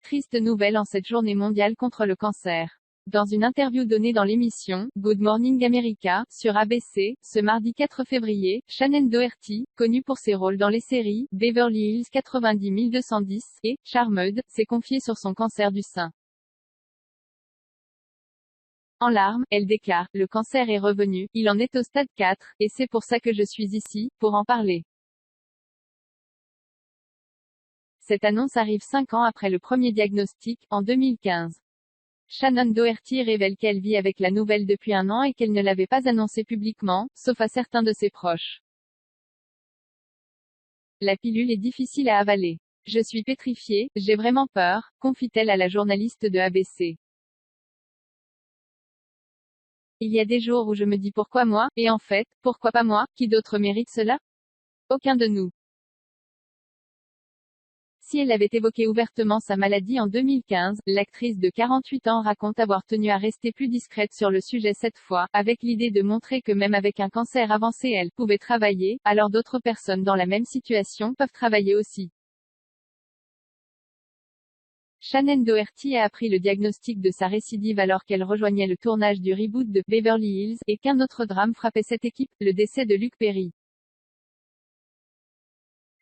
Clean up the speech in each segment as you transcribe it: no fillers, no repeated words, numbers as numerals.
Triste nouvelle en cette journée mondiale contre le cancer. Dans une interview donnée dans l'émission Good Morning America sur ABC, ce mardi 4 février, Shannen Doherty, connue pour ses rôles dans les séries Beverly Hills 90210 et Charmed, s'est confiée sur son cancer du sein. En larmes, elle déclare: le cancer est revenu, il en est au stade 4, et c'est pour ça que je suis ici, pour en parler. Cette annonce arrive 5 ans après le premier diagnostic, en 2015. Shannen Doherty révèle qu'elle vit avec la nouvelle depuis 1 an et qu'elle ne l'avait pas annoncé publiquement, sauf à certains de ses proches. La pilule est difficile à avaler. Je suis pétrifiée, j'ai vraiment peur, confie-t-elle à la journaliste de ABC. Il y a des jours où je me dis pourquoi moi, et en fait, pourquoi pas moi, qui d'autre mérite cela? Aucun de nous. Si elle avait évoqué ouvertement sa maladie en 2015, l'actrice de 48 ans raconte avoir tenu à rester plus discrète sur le sujet cette fois, avec l'idée de montrer que même avec un cancer avancé elle pouvait travailler, alors d'autres personnes dans la même situation peuvent travailler aussi. Shannen Doherty a appris le diagnostic de sa récidive alors qu'elle rejoignait le tournage du reboot de Beverly Hills, et qu'un autre drame frappait cette équipe, le décès de Luke Perry.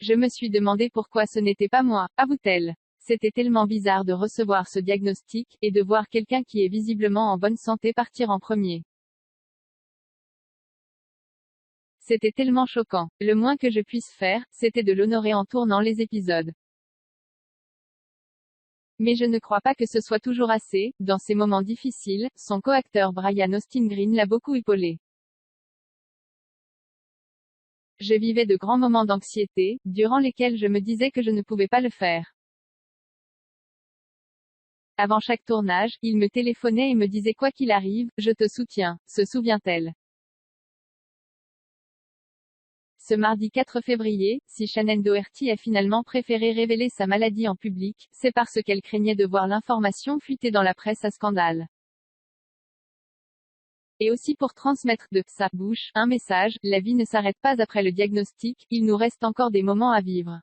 Je me suis demandé pourquoi ce n'était pas moi, avoue-t-elle. C'était tellement bizarre de recevoir ce diagnostic, et de voir quelqu'un qui est visiblement en bonne santé partir en premier. C'était tellement choquant. Le moins que je puisse faire, c'était de l'honorer en tournant les épisodes. Mais je ne crois pas que ce soit toujours assez. Dans ces moments difficiles, son co-acteur Brian Austin Green l'a beaucoup épaulé. Je vivais de grands moments d'anxiété, durant lesquels je me disais que je ne pouvais pas le faire. Avant chaque tournage, il me téléphonait et me disait: quoi qu'il arrive, je te soutiens, se souvient-elle. Ce mardi 4 février, si Shannen Doherty a finalement préféré révéler sa maladie en public, c'est parce qu'elle craignait de voir l'information fuiter dans la presse à scandale. Et aussi pour transmettre de sa bouche un message: la vie ne s'arrête pas après le diagnostic, il nous reste encore des moments à vivre.